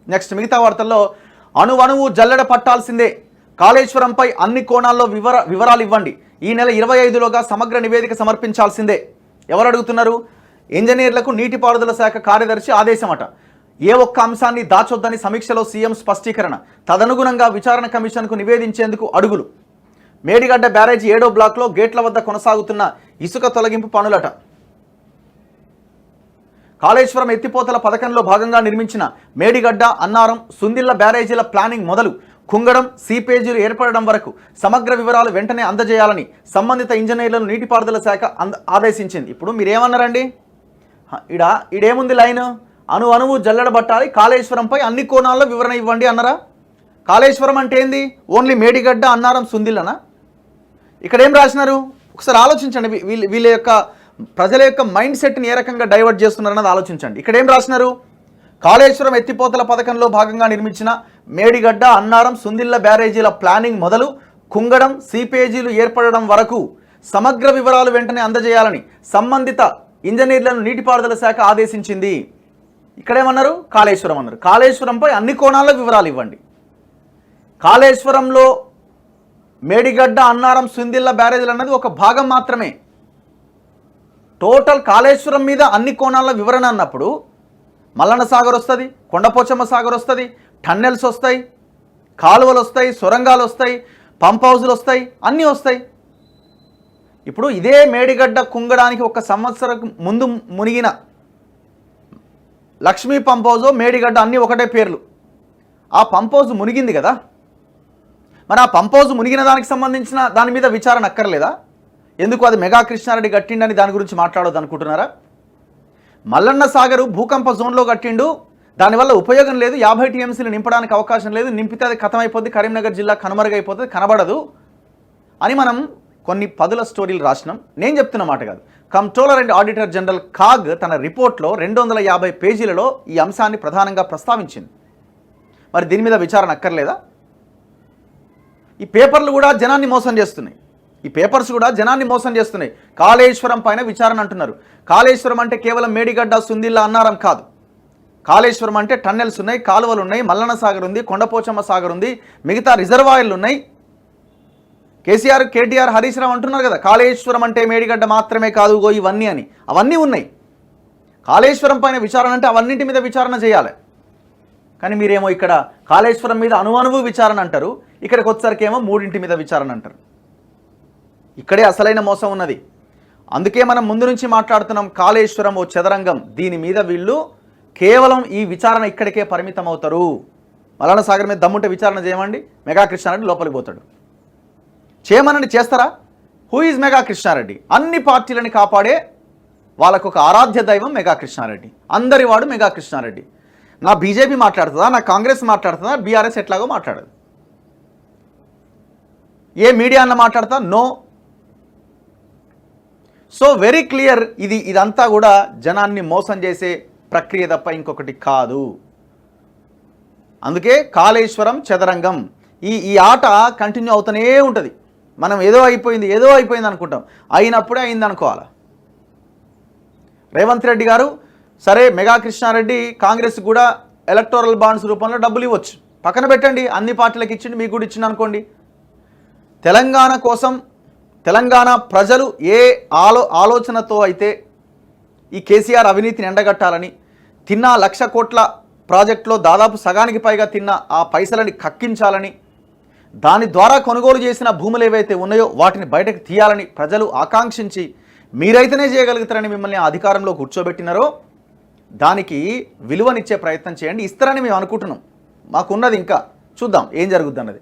Next మిగతా వార్తల్లో అణువణువు జల్లెడ పట్టాల్సిందే, కాళేశ్వరంపై అన్ని కోణాల్లో వివరాలు ఇవ్వండి, ఈ నెల 25లోగా సమగ్ర నివేదిక సమర్పించాల్సిందే. ఎవరు అడుగుతున్నారు? ఇంజనీర్లకు నీటిపారుదల శాఖ కార్యదర్శి ఆదేశమట. ఏ ఒక్క అంశాన్ని దాచొద్దని సమీక్షలో సీఎం స్పష్టీకరణ. తదనుగుణంగా విచారణ కమిషన్కు నివేదించేందుకు అడుగులు. మేడిగడ్డ బ్యారేజీ 7వ బ్లాక్లో గేట్ల వద్ద కొనసాగుతున్న ఇసుక తొలగింపు పనులట. కాళేశ్వరం ఎత్తిపోతల పథకంలో భాగంగా నిర్మించిన మేడిగడ్డ, అన్నారం, సుందిళ్ల బ్యారేజీల ప్లానింగ్ మొదలు కుంగడం, సీపేజీలు ఏర్పడడం వరకు సమగ్ర వివరాలు వెంటనే అందజేయాలని సంబంధిత ఇంజనీర్లను నీటిపారుదల శాఖ ఆదేశించింది. ఇప్పుడు మీరేమన్నారండి? ఇడేముంది లైన్? అణువు జల్లెడబట్టాలి, కాళేశ్వరంపై అన్ని కోణాల్లో వివరణ ఇవ్వండి అన్నారా? కాళేశ్వరం అంటే ఏంది? ఓన్లీ మేడిగడ్డ, అన్నారం, సుందిళ్ళనా? ఇక్కడ ఏం రాసినారు? ఒకసారి ఆలోచించండి. వీళ్ళ యొక్క ప్రజల యొక్క మైండ్ సెట్ని ఏ రకంగా డైవర్ట్ చేస్తున్నారన్నది ఆలోచించండి. ఇక్కడ ఏం రాసినారు? కాళేశ్వరం ఎత్తిపోతల పథకంలో భాగంగా నిర్మించిన మేడిగడ్డ, అన్నారం, సుందిళ్ల బ్యారేజీల ప్లానింగ్ మొదలు కుంగడం, సీపేజీలు ఏర్పడడం వరకు సమగ్ర వివరాలు వెంటనే అందజేయాలని సంబంధిత ఇంజనీర్లను నీటిపారుదల శాఖ ఆదేశించింది. ఇక్కడేమన్నారు? కాళేశ్వరం అన్నారు. కాళేశ్వరంపై అన్ని కోణాల్లో వివరాలు ఇవ్వండి. కాళేశ్వరంలో మేడిగడ్డ, అన్నారం, సుందిళ్ల బ్యారేజీలు అన్నది ఒక భాగం మాత్రమే. టోటల్ కాళేశ్వరం మీద అన్ని కోణాల వివరణ అన్నప్పుడు మల్లన్న సాగర్ వస్తుంది, కొండపోచమ్మ సాగర్ వస్తుంది, టన్నెల్స్ వస్తాయి, కాలువలు వస్తాయి, సొరంగాలు వస్తాయి, పంప్ హౌజులు వస్తాయి, అన్నీ వస్తాయి. ఇప్పుడు ఇదే మేడిగడ్డ కుంగడానికి 1 సంవత్సరం ముందు మునిగిన లక్ష్మీ పంప్ హౌజ్, మేడిగడ్డ అన్నీ ఒకటే పేర్లు. ఆ పంప్ హౌజ్ మునిగింది కదా, మరి ఆ పంప్ హౌజ్ మునిగిన దానికి సంబంధించిన దాని మీద విచారణ అక్కర్లేదా? ఎందుకు అది మెగా కృష్ణారెడ్డి కట్టిండని దాని గురించి మాట్లాడొద్దు అనుకుంటున్నారా? మల్లన్న సాగరు భూకంప జోన్లో కట్టిండు, దానివల్ల ఉపయోగం లేదు, 50 టీఎంసీలు నింపడానికి అవకాశం లేదు, నింపితే అది ఖతమైపోద్ది, కరీంనగర్ జిల్లా కనుమరుగైపోతుంది, కనబడదు అని మనం కొన్ని పదుల స్టోరీలు రాసినాం. నేను చెప్తున్న మాట కాదు. Controller and auditor general CAG తన రిపోర్ట్లో 250 పేజీలలో ఈ అంశాన్ని ప్రధానంగా ప్రస్తావించింది. మరి దీని మీద విచారణ అక్కర్లేదా? ఈ పేపర్లు కూడా జనాన్ని మోసం చేస్తున్నాయి. కాళేశ్వరం పైన విచారణ అంటున్నారు. కాళేశ్వరం అంటే కేవలం మేడిగడ్డ, సుందిళ్ళ, అన్నారం కాదు. కాళేశ్వరం అంటే టన్నెల్స్ ఉన్నాయి, కాలువలు ఉన్నాయి, మల్లన్న సాగర్ ఉంది, కొండపోచమ్మ సాగర్ ఉంది, మిగతా రిజర్వాయర్లు ఉన్నాయి. కేసీఆర్, కేటీఆర్, హరీష్ రావు అంటున్నారు కదా, కాళేశ్వరం అంటే మేడిగడ్డ మాత్రమే కాదు ఇవన్నీ అని. అవన్నీ ఉన్నాయి. కాళేశ్వరం పైన విచారణ అంటే అవన్నింటి మీద విచారణ చేయాలి. కానీ మీరేమో ఇక్కడ కాళేశ్వరం మీద అణువణువు విచారణ అంటారు, ఇక్కడికి వచ్చేసరికేమో 3 మీద విచారణ అంటారు. ఇక్కడే అసలైన మోసం ఉన్నది. అందుకే మనం ముందు నుంచి మాట్లాడుతున్నాం, కాళేశ్వరం ఓ చదరంగం, దీని మీద వీళ్ళు కేవలం ఈ విచారణ ఇక్కడికే పరిమితం అవుతారు. మల్లన్న సాగర్ మీద దమ్ముంటే విచారణ చేయమండి, మెగా కృష్ణారెడ్డి లోపలికి పోతాడు. చేయమనండి, చేస్తారా? Who is mega Krishna Reddy? అన్ని పార్టీలని కాపాడే వాళ్ళకు ఒక ఆరాధ్య దైవం మెగా కృష్ణారెడ్డి. అందరి వాడు మెగా కృష్ణారెడ్డి. నా బీజేపీ మాట్లాడుతుందా, నా కాంగ్రెస్ మాట్లాడుతుందా, బీఆర్ఎస్ ఎట్లాగో మాట్లాడదు. ఏ మీడియా అన్న మాట్లాడతా? నో. సో వెరీ క్లియర్, ఇదంతా కూడా జనాన్ని మోసం చేసే ప్రక్రియ తప్ప ఇంకొకటి కాదు. అందుకే కాళేశ్వరం చదరంగం, ఈ ఆట కంటిన్యూ అవుతూనే ఉంటుంది. మనం ఏదో అయిపోయింది అనుకుంటాం, అయినప్పుడే అయింది అనుకోవాలి. రేవంత్ రెడ్డి గారు సరే, మెగా కృష్ణారెడ్డి కాంగ్రెస్ కూడా ఎలక్టోరల్ బాండ్స్ రూపంలో డబ్బులు ఇవ్వచ్చు, పక్కన పెట్టండి, అన్ని పార్టీలకు ఇచ్చిండి, మీకు కూడా ఇచ్చింది అనుకోండి. తెలంగాణ కోసం తెలంగాణ ప్రజలు ఏ ఆలోచనతో అయితే ఈ కేసీఆర్ అవినీతిని ఎండగట్టాలని తిన్న 1,00,000 కోట్ల ప్రాజెక్టులో దాదాపు సగానికి పైగా తిన్న ఆ పైసలని కక్కించాలని, దాని ద్వారా కొనుగోలు చేసిన భూములు ఏవైతే ఉన్నాయో వాటిని బయటకు తీయాలని ప్రజలు ఆకాంక్షించి మీరైతేనే చేయగలుగుతారని మిమ్మల్ని అధికారంలో కూర్చోబెట్టినారో దానికి విలువనిచ్చే ప్రయత్నం చేయండి. ఇస్తారని మేము అనుకుంటున్నాం. మాకున్నది ఇంకా చూద్దాం ఏం జరుగుద్ది అన్నది.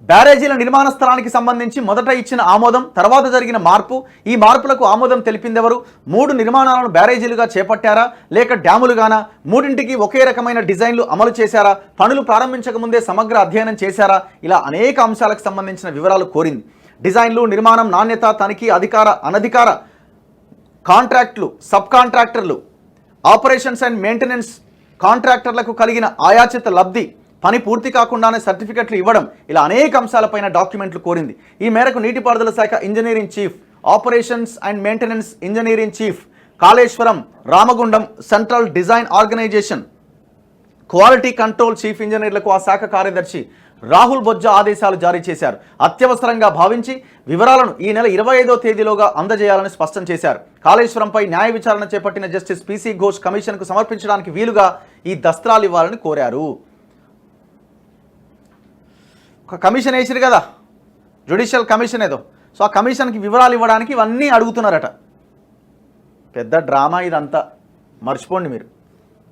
బ్యారేజీల నిర్మాణ స్థలానికి సంబంధించి మొదట ఇచ్చిన ఆమోదం, తర్వాత జరిగిన మార్పు, ఈ మార్పులకు ఆమోదం తెలిపిందెవరు? 3 నిర్మాణాలను బ్యారేజీలుగా చేపట్టారా లేక డ్యాములుగానా? 3ంటికి ఒకే రకమైన డిజైన్లు అమలు చేశారా? పనులు ప్రారంభించకముందే సమగ్ర అధ్యయనం చేశారా? ఇలా అనేక అంశాలకు సంబంధించిన వివరాలు కోరింది. డిజైన్లు, నిర్మాణం, నాణ్యత, తనిఖీ, అధికార, అనధికార కాంట్రాక్టులు, సబ్ కాంట్రాక్టర్లు, ఆపరేషన్స్ అండ్ మెయింటెనెన్స్ కాంట్రాక్టర్లకు కలిగిన ఆయాచిత లబ్ధి, పని పూర్తి కాకుండానే సర్టిఫికెట్లు ఇవ్వడం, ఇలా అనేక అంశాలపైన డాక్యుమెంట్లు కోరింది. ఈ మేరకు నీటిపారుదల శాఖ engineering chief, operations and maintenance engineering chief, Kaleshwaram, Ramagundam central design organisation quality control chief ఇంజనీర్లకు ఆ శాఖ కార్యదర్శి రాహుల్ బొజ్జా ఆదేశాలు జారీ చేశారు. అత్యవసరంగా భావించి వివరాలను ఈ నెల 25వ తేదీలోగా అందజేయాలని స్పష్టం చేశారు. కాళేశ్వరంపై న్యాయ విచారణ చేపట్టిన జస్టిస్ పిసి ఘోష్ కమిషన్కు సమర్పించడానికి వీలుగా ఈ దస్త్రాలు ఇవ్వాలని కోరారు. ఒక కమిషన్ వేసిరు కదా, జ్యుడిషియల్ కమిషన్ ఏదో, సో ఆ కమిషన్కి వివరాలు ఇవ్వడానికి ఇవన్నీ అడుగుతున్నారట. పెద్ద డ్రామా ఇదంతా, మర్చిపోండి మీరు.